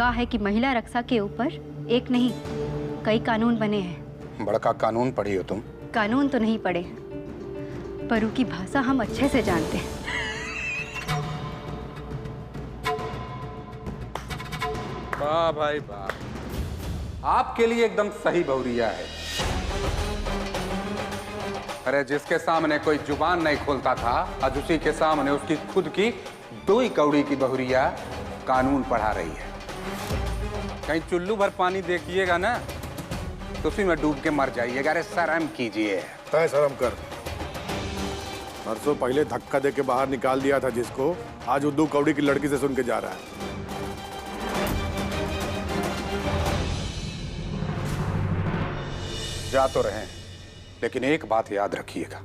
कहा है कि महिला रक्षा के ऊपर एक नहीं कई कानून बने हैं। बड़का कानून पढ़ी हो तुम? कानून तो नहीं पढ़े, पर उनकी भाषा हम अच्छे से जानते हैं। वाह भाई वाह, आपके लिए एकदम सही बहुरिया है। अरे जिसके सामने कोई जुबान नहीं खोलता था, आज उसी के सामने उसकी खुद की 2 कौड़ी की बहुरिया कानून पढ़ा रही है। कहीं चुल्लू भर पानी देखिएगा ना तो उसी में डूब के मर जाइएगा। अरे शर्म कीजिए। तय शर्म कर। परसों पहले धक्का दे के बाहर निकाल दिया था जिसको, आज वो 2 कौड़ी की लड़की से सुन के जा रहा है। जा तो रहे, लेकिन एक बात याद रखिएगा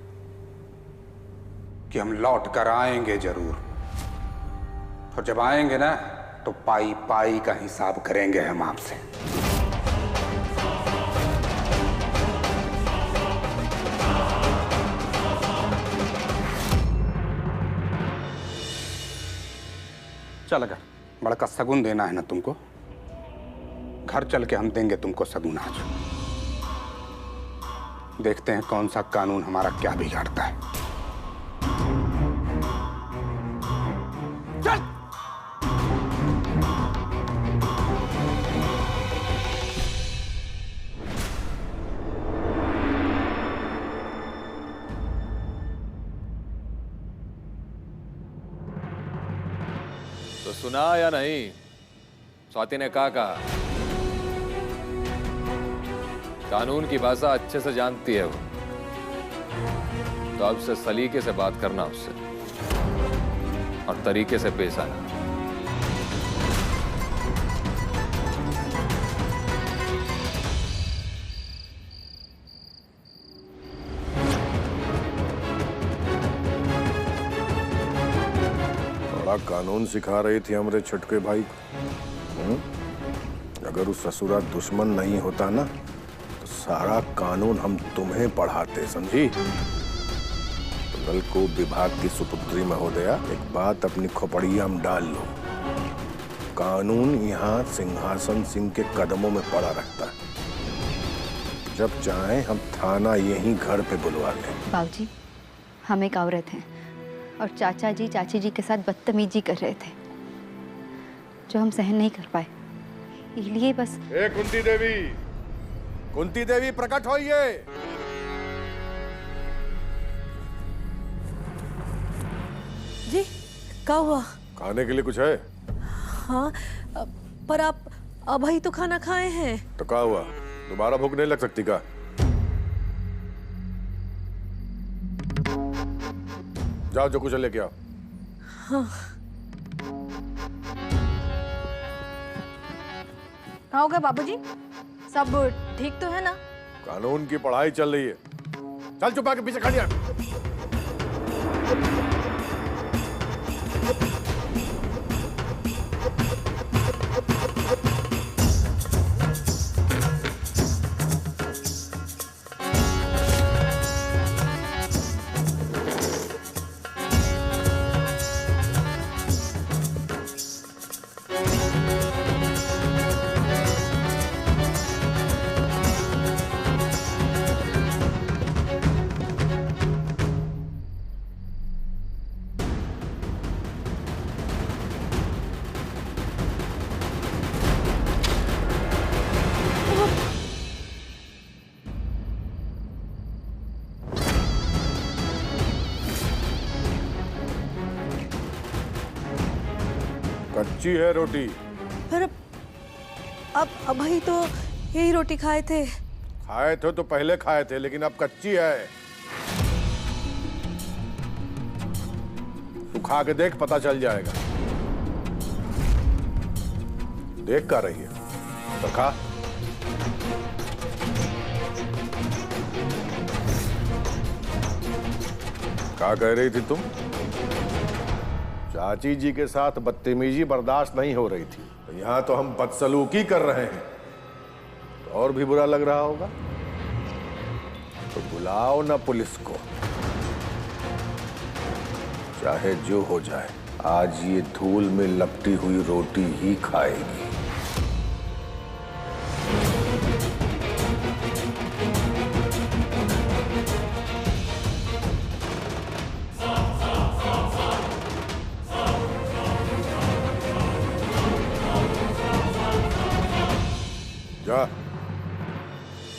कि हम लौट कर आएंगे जरूर। और जब आएंगे ना तो पाई पाई का हिसाब करेंगे हम आपसे। चल, अगर बड़का सगुन देना है ना तुमको, घर चल के हम देंगे तुमको सगुन। आज देखते हैं कौन सा कानून हमारा क्या बिगाड़ता है। चल। तो सुना या नहीं? स्वाति ने कहा कानून की भाषा अच्छे से जानती है वो, तो अब से सलीके से बात करना उससे और तरीके से पेश आना। बड़ा कानून सिखा रही थी हमरे छुटके भाई को। अगर उस ससुरा दुश्मन नहीं होता ना, सारा कानून हम तुम्हें पढ़ाते, समझी? को विभाग की सुपुत्री महोदया, एक बात अपनी खोपड़िया में डाल लो। कानून यहाँ सिंहासन सिंह के कदमों में पड़ा रहता है। जब चाहे हम थाना यहीं घर पे बुलवा लें। बाबूजी, हम एक औरत हैं और चाचा जी चाची जी के साथ बदतमीजी कर रहे थे जो हम सहन नहीं कर पाए। इसलिए बस। कुंती देवी प्रकट होइए। जी, क्या हुआ? खाने के लिए कुछ है? हाँ, पर आप अभी तो खाना खाए हैं। तो क्या हुआ, दोबारा भूख नहीं लग सकती का? जाओ जो कुछ लेके आओ। हाँ। कहाँ हो गए बाबूजी? सब ठीक तो है ना? कानून की पढ़ाई चल रही है। चल चुपा के पीछे खड़ी है। कच्ची है रोटी। फिर अब अभी तो यही रोटी खाए थे। खाए थे तो पहले खाए थे, लेकिन अब कच्ची है। तू खा के देख, पता चल जाएगा। देख का रही है तो खा। क्या कह रही थी तुम? चाची जी के साथ बदतमीजी बर्दाश्त नहीं हो रही थी, तो यहां तो हम बदसलूकी कर रहे हैं, तो और भी बुरा लग रहा होगा। तो बुलाओ ना पुलिस को। चाहे जो हो जाए, आज ये धूल में लपटी हुई रोटी ही खाएगी। जा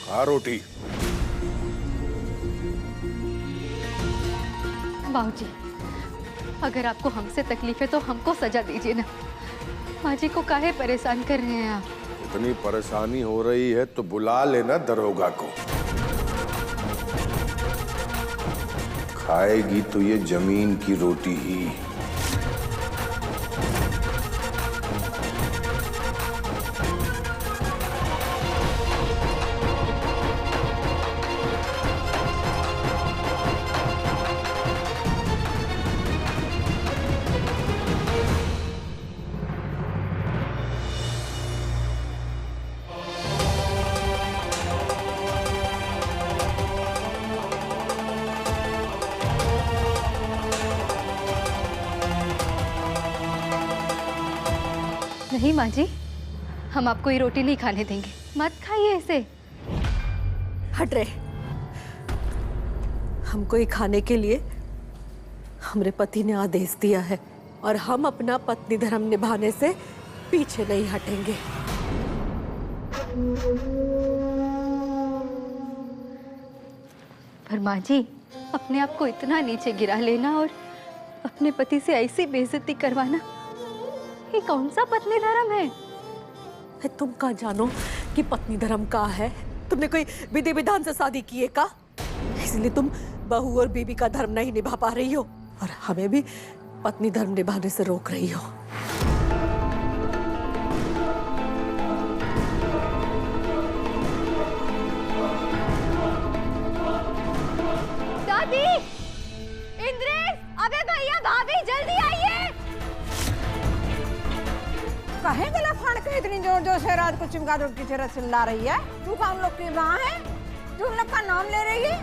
खा रोटी। बाबूजी, अगर आपको हमसे तकलीफ है तो हमको सजा दीजिए ना। माँ जी को काहे परेशान कर रहे हैं आप? इतनी परेशानी हो रही है तो बुला लेना दरोगा को। खाएगी तो ये जमीन की रोटी ही। नहीं माँ जी, हम आपको ये रोटी नहीं खाने देंगे। मत खाइए इसे। हट रहे। हमको ये खाने के लिए हमारे पति ने आदेश दिया है और हम अपना पत्नी धर्म निभाने से पीछे नहीं हटेंगे। पर माँ जी, अपने आप को इतना नीचे गिरा लेना और अपने पति से ऐसी बेइज्जती करवाना, ये कौन सा पत्नी धर्म है? तुम क्या जानो कि पत्नी धर्म का है? तुमने कोई विधि विधान से शादी की है का? इसलिए तुम बहू और बीबी का धर्म नहीं निभा पा रही हो और हमें भी पत्नी धर्म निभाने से रोक रही हो। दादी, इंद्रेश, अबे भैया भाभी जल्दी आइए। कहे गला फाड़ के इतनी जोर जोर से रात को चमगादड़ की तरह चिल्ला रही है? तू कौन लोग की माँ है? तू उन लोग का नाम ले रही है?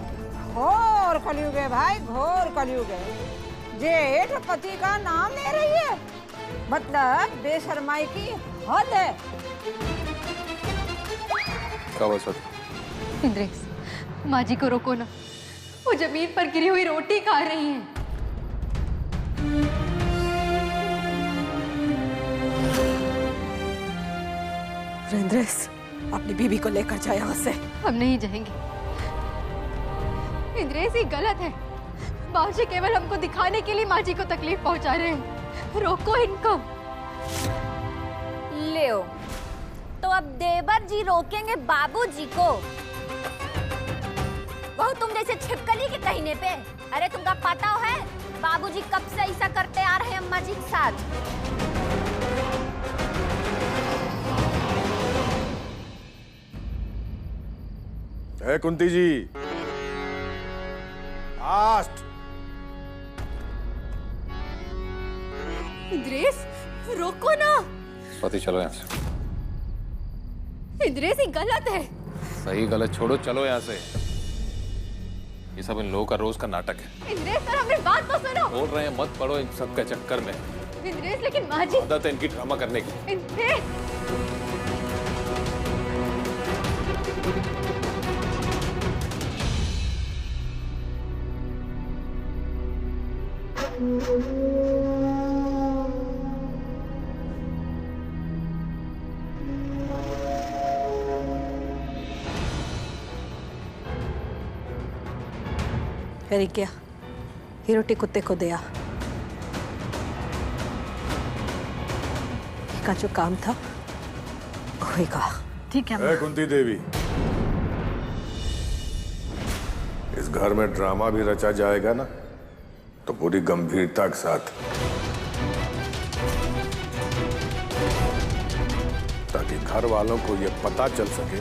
घोर कलयुग है भाई, घोर कलयुग है। जेठ पति का नाम ले रही है, मतलब बेशर्माई की हद है। क्या हुआ सर? इंद्रेश, माँ जी को रोको ना, वो जमीन पर गिरी हुई रोटी खा रही हैं। इंद्रेश, अपनी बीबी को लेकर जाए यहाँ से। हम नहीं जाएंगे। इंद्रेश, ये गलत है। बाबूजी केवल हमको दिखाने के लिए माँ जी को तकलीफ पहुंचा रहे हैं। रोको इनको। ले तो अब देवर जी रोकेंगे बाबूजी को? वो तुम जैसे छिपकली के कहने पे। अरे तुमका पता है बाबूजी कब से ऐसा करते आ रहे हैं अम्मा जी के साथ? है कुंती जी, फास्ट। इंद्रेश, रोको ना। स्वाति चलो यहाँ से। इंद्रेश, ये गलत है। सही गलत छोड़ो, चलो यहाँ से। ये सब इन लोगों का रोज का नाटक है। इंद्रेश सर, हमारी बात तो सुनो। बोल रहे हैं मत पड़ो इन सब के चक्कर में। इंद्रेश, लेकिन माँ जी। आदत है इनकी ड्रामा करने की। इंद्रेश, अरे क्या, ये रोटी कुत्ते को दिया का जो काम था होएगा। ठीक है। है कुंती देवी, इस घर में ड्रामा भी रचा जाएगा ना, तो पूरी गंभीरता के साथ, ताकि घर वालों को यह पता चल सके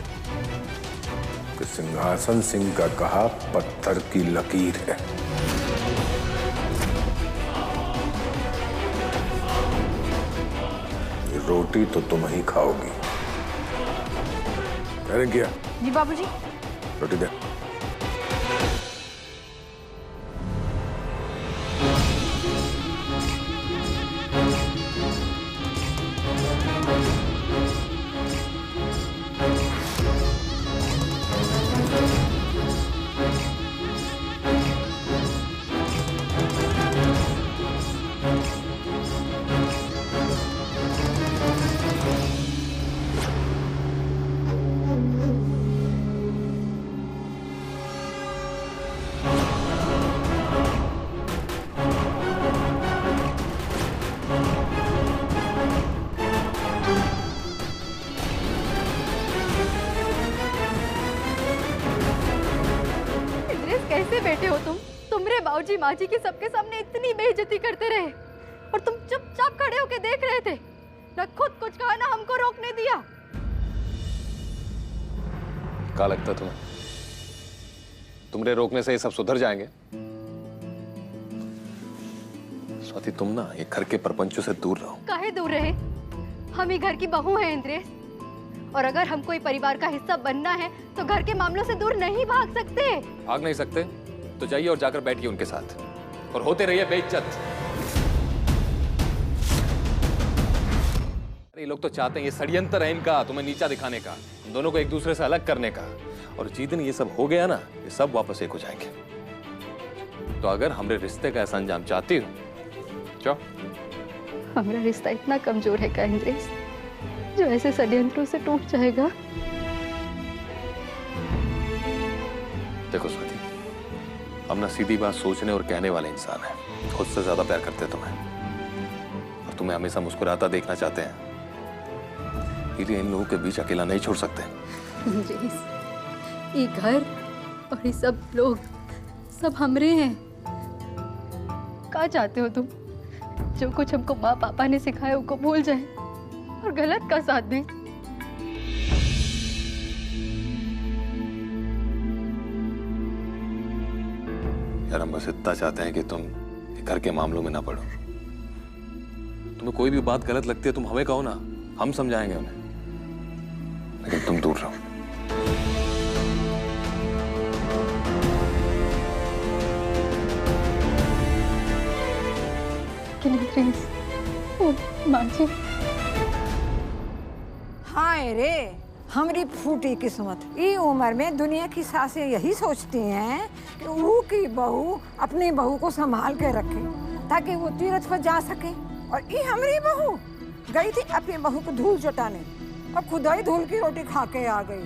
कि सिंहासन सिंह का कहा पत्थर की लकीर है। ये रोटी तो तुम ही खाओगी। अरे क्या? जी बाबूजी। रोटी दे। पे बैठे हो तुमरे बाबूजी माँ जी के सबके सामने इतनी बेइज्जती करते रहे और तुम चुपचाप खड़े होके देख रहे थे, न खुद कुछ कहा ना हमको रोकने दिया। क्या लगता तुम्हें तुम्हारे रोकने से ये सब सुधर जाएंगे? स्वाति, तुम ना ये घर के प्रपंचों से दूर रहो। काहे दूर रहे? हम ही घर की बहू हैं इंद्रेश, और अगर हम कोई परिवार का हिस्सा बनना है तो घर के मामलों से दूर नहीं भाग सकते। भाग नहीं सकते तो जाइए और जाकर बैठिए उनके साथ और होते रहिए बेइज्जत। ये लोग तो चाहते हैं, ये षड्यंत्र है इनका तुम्हें नीचा दिखाने का, दोनों को एक दूसरे से अलग करने का। और जिस दिन ये सब हो गया ना, ये सब वापस एक हो जाएंगे। तो अगर हमारे रिश्ते का ऐसा अंजाम चाहती हो, जाओ। हमारा रिश्ता इतना कमजोर है क्या इंद्रेश, जो ऐसे षड्यंत्रों से टूट जाएगा? देखो स्वाति, हम ना सीधी बात सोचने और कहने वाले इंसान हैं। खुद से ज्यादा प्यार करते तुम्हें, और तुम्हें हमेशा मुस्कुराता देखना चाहते हैं। इसलिए इन लोगों के बीच अकेला नहीं छोड़ सकते। ये घर और ये सब लोग सब हमरे हैं। क्या चाहते हो तुम? जो कुछ हमको माँ पापा ने सिखाया उसको भूल जाए और गलत का साथ दें? यार, हम बस इतना चाहते हैं कि तुम घर के मामलों में ना पड़ो। तुम्हें कोई भी बात गलत लगती है तुम हमें कहो ना, हम समझाएंगे उन्हें, लेकिन तुम दूर रहो। माँ जी, हाय रे हमारी फूटी किस्मत। ई उम्र में दुनिया की सासें यही सोचती हैं कि वो की बहू अपनी बहू को संभाल के रखे ताकि वो तीरथ पर जा सके, और ई हमारी बहू गई थी अपनी बहू को धूल चटाने और खुदा ही धूल की रोटी खा के आ गई।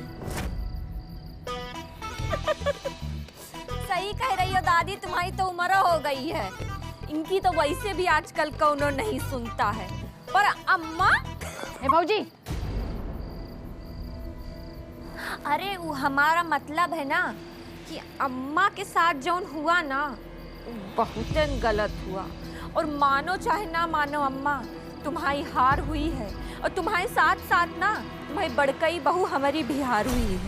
सही कह रही हो दादी, तुम्हारी तो उम्र हो गई है। इनकी तो वैसे भी आजकल कौनो नहीं सुनता है। पर अम्मा, भाऊजी, अरे वो हमारा मतलब है ना कि अम्मा के साथ जौन हुआ ना बहुत गलत हुआ। और मानो चाहे ना मानो अम्मा, तुम्हारी हार हुई है, और तुम्हारे साथ साथ ना तुम्हारी बड़कई बहू हमारी भी हार हुई है।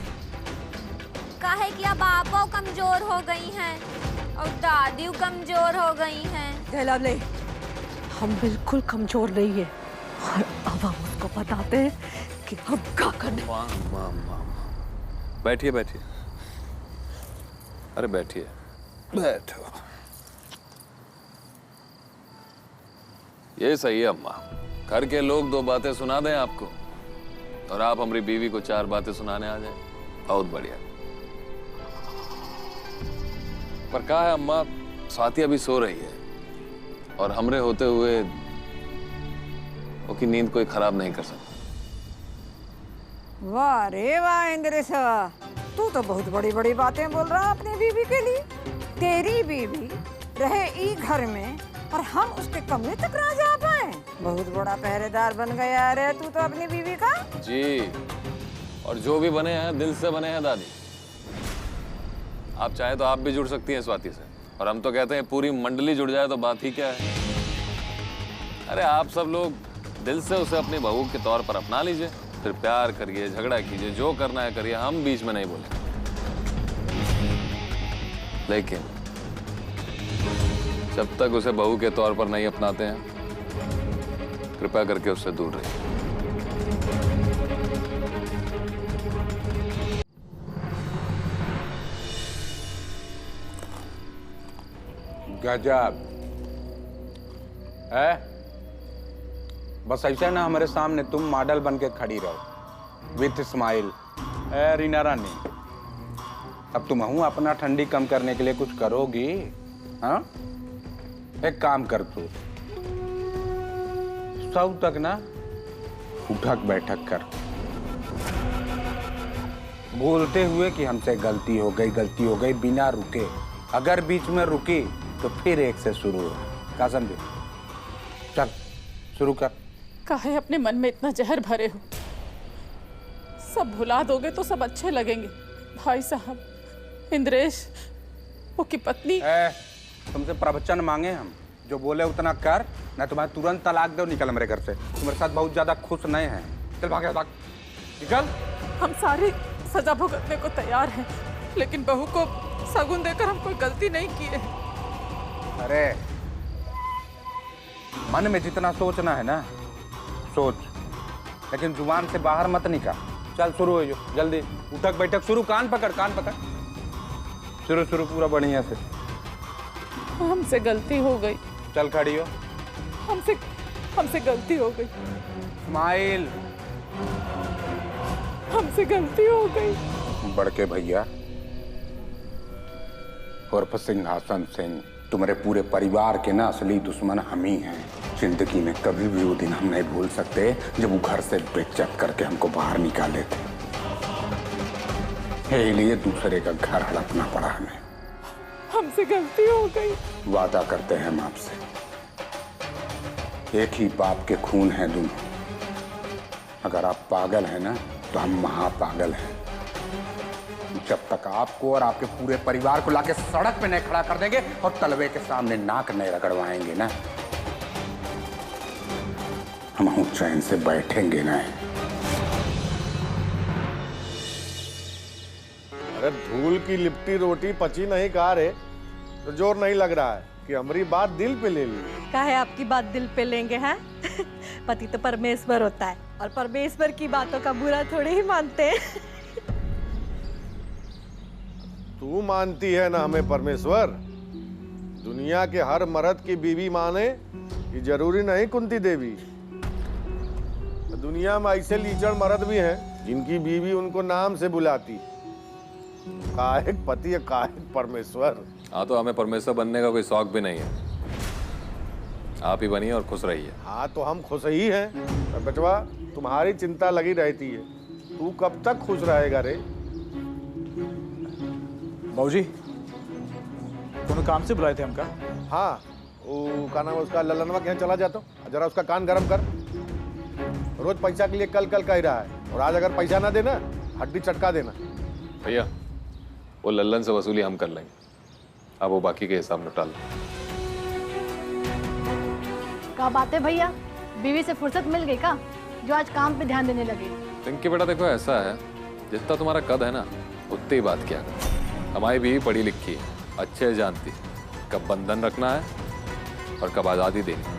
काहे कि अब आपो कमजोर हो गई हैं और दादी कमजोर हो गई हैं। जयलाले, हम बिल्कुल कमजोर नहीं है, और अब हम उसको बताते हैं कि हम क्या करने। बैठिए बैठिए, अरे बैठिए, बैठो। ये सही है अम्मा, घर के लोग दो बातें सुना दें आपको और आप हमारी बीवी को चार बातें सुनाने आ जाएं, बहुत बढ़िया। पर क्या है अम्मा, स्वाति अभी सो रही है और हमरे होते हुए उसकी नींद कोई खराब नहीं कर सकता। वाह रे वाह इंद्रेश, तू तो बहुत बड़ी बड़ी बातें बोल रहा अपनी बीवी के लिए। तेरी बीवी रहे ई घर में और हम उसके कमरे तक ना जा पाए। बहुत बड़ा पहरेदार बन गया रे तू तो अपनी बीवी का। जी, और जो भी बने हैं दिल से बने हैं दादी। आप चाहे तो आप भी जुड़ सकती हैं स्वाति से, और हम तो कहते हैं पूरी मंडली जुड़ जाए तो बात ही क्या है। अरे आप सब लोग दिल से उसे अपनी बहू के तौर पर अपना लीजिए, फिर प्यार करिए, झगड़ा कीजिए, जो करना है करिए, हम बीच में नहीं बोले। लेकिन जब तक उसे बहू के तौर पर नहीं अपनाते हैं, कृपया करके उससे दूर रहिए। गजब है, बस ऐसा ना हमारे सामने तुम मॉडल बन के खड़ी रहो विथ स्माइल। रीना रानी, अब तुम हूँ अपना ठंडी कम करने के लिए कुछ करोगी? हाँ, एक काम कर तू सब तक ना उठक बैठक कर, बोलते हुए कि हमसे गलती हो गई बिना रुके। अगर बीच में रुकी तो फिर एक से शुरू हो। क्या समझे? चल शुरू कर। काहे अपने मन में इतना जहर भरे हो? सब भुला दोगे तो सब अच्छे लगेंगे। भाई साहब, इंद्रेश वो की पत्नी। तुमसे प्रवचन मांगे हम, जो बोले उतना कर, ना तुम्हारे तुरंत तलाक दो, निकल मेरे घर से। तुम्हारे साथ बहुत ज्यादा खुश नहीं है। चल भाग भाग, निकल। हम सारी सजा भुगतने को तैयार हैं, लेकिन बहू को सगुन देकर हम कोई गलती नहीं की है। अरे मन में जितना सोचना है ना सोच, लेकिन जुबान से बाहर मत निकाल। चल शुरू हो जो, जल्दी उठक बैठक शुरू, कान पकड़ शुरू शुरू पूरा बढ़िया से। हमसे गलती हो गई। चल खड़ी हो। हमसे गलती हो गई। स्माइल। हमसे गलती हो गई। बड़के भैया उर्फ सिंहासन सिंह, तुम्हारे पूरे परिवार के ना असली दुश्मन हम ही हैं। जिंदगी में कभी भी वो दिन हम नहीं भूल सकते जब वो घर से बेइज्जत करके हमको बाहर निकाले थे। यही लिए दूसरे का घर हड़पना पड़ा हमें। हमसे गलती हो गई। वादा करते हैं हम आपसे, एक ही बाप के खून हैं दोनों। अगर आप पागल हैं ना तो हम महापागल हैं। जब तक आपको और आपके पूरे परिवार को लाके सड़क पे नहीं खड़ा कर देंगे और तलवे के सामने नाक नहीं रगड़वाएंगे ना, हम चैन से बैठेंगे ना। अरे धूल की लिपटी रोटी पची नहीं कहा रे, तो जोर नहीं लग रहा है कि हमारी बात दिल पे ले ली। काहे आपकी बात दिल पे लेंगे हैं? पति तो परमेश्वर होता है और परमेश्वर की बातों का बुरा थोड़े ही मानते हैं। तू मानती है ना हमें परमेश्वर? दुनिया के हर मर्द की बीवी माने ये जरूरी नहीं कुंती देवी। दुनिया में ऐसे लीचड़ मर्द भी हैं जिनकी बीवी उनको नाम से बुलाती। काहे पति है, काहे परमेश्वर। हाँ, तो हमें परमेश्वर बनने का कोई शौक भी नहीं है। आप ही बनिए और खुश रहिए। हाँ तो हम खुश ही हैं। बचवा तुम्हारी चिंता लगी रहती है, तू कब तक खुश रहेगा रे? बाबूजी, कोनो काम से बुलाए थे हमका? हाँ, वो का नाम उसका ललनवा के यहाँ चला जाता हूँ, जरा उसका कान गरम कर। रोज पैसा के लिए कल कल कह रहा है, और आज अगर पैसा ना देना हड्डी चटका देना। भैया वो लल्लन से वसूली हम कर लेंगे, अब वो बाकी के हिसाब निपटा लो। क्या बात है भैया, बीवी से फुर्सत मिल गई का जो आज काम पे ध्यान देने लगे? पिंकी बेटा देखो, ऐसा है जितना तुम्हारा कद है ना उतनी ही बात किया कर। हमारी बीवी पढ़ी लिखी है, अच्छे जानती कब बंधन रखना है और कब आज़ादी देनी।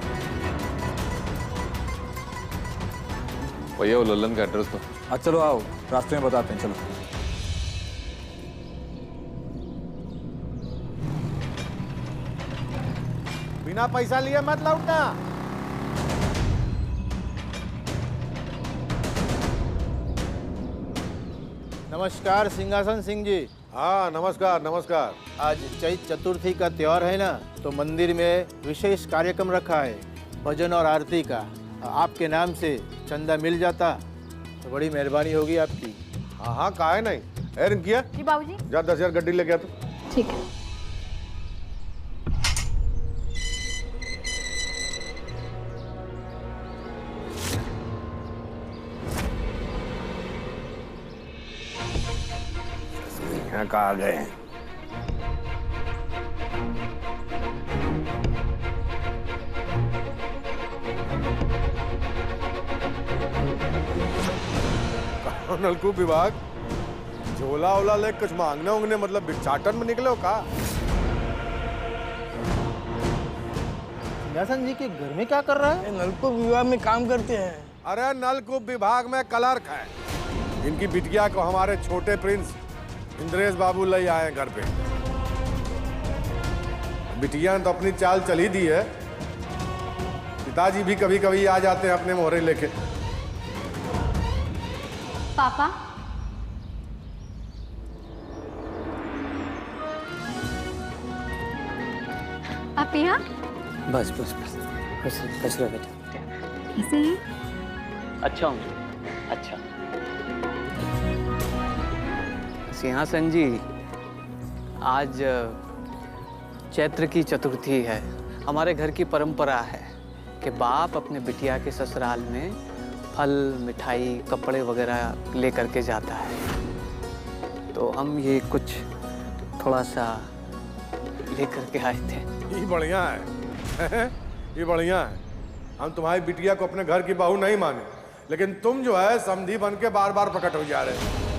भैया वो लल्लन का एड्रेस दो। आज चलो आओ, रास्ते में बताते हैं। चलो बिना पैसा लिए मत लौटना। नमस्कार सिंहासन सिंह जी। हाँ नमस्कार नमस्कार। आज चैत चतुर्थी का त्योहार है ना, तो मंदिर में विशेष कार्यक्रम रखा है, भजन और आरती का। आपके नाम से चंदा मिल जाता तो बड़ी मेहरबानी होगी आपकी। हाँ हाँ काहे नहीं। रिंकिया जी बाबूजी। जा 10,000 गड्डी लेके आ तू। ठीक है। यहाँ का आ गए हैं। नलकूप विभाग झोला ओला ले कुछ मांगने उंगने, मतलब भिक्षाटन में निकले हो का? सिंहासन जी के घर में क्या कर रहा है? नलकूप विभाग में काम करते हैं। अरे नलकूप विभाग में क्लर्क है। इनकी बिटिया को हमारे छोटे प्रिंस इंद्रेश बाबू ले आए घर पे। बिटिया ने तो अपनी चाल चल ही दी है, पिताजी भी कभी कभी आ जाते हैं अपने मोहरे लेके। पापा, आप यहाँ? बस बस बस बस रहो बेटा। कैसे हैं? अच्छा हूँ, अच्छा। सिंहासन जी, आज चैत्र की चतुर्थी है। हमारे घर की परंपरा है कि बाप अपने बिटिया के ससुराल में फल, मिठाई, कपड़े वगैरह ले करके जाता है। तो हम ये कुछ थोड़ा सा लेकर के आए थे। ये बढ़िया है ये बढ़िया है। हम तुम्हारी बिटिया को अपने घर की बहू नहीं माने, लेकिन तुम जो है समधी बन के बार बार प्रकट हो जा रहे हो।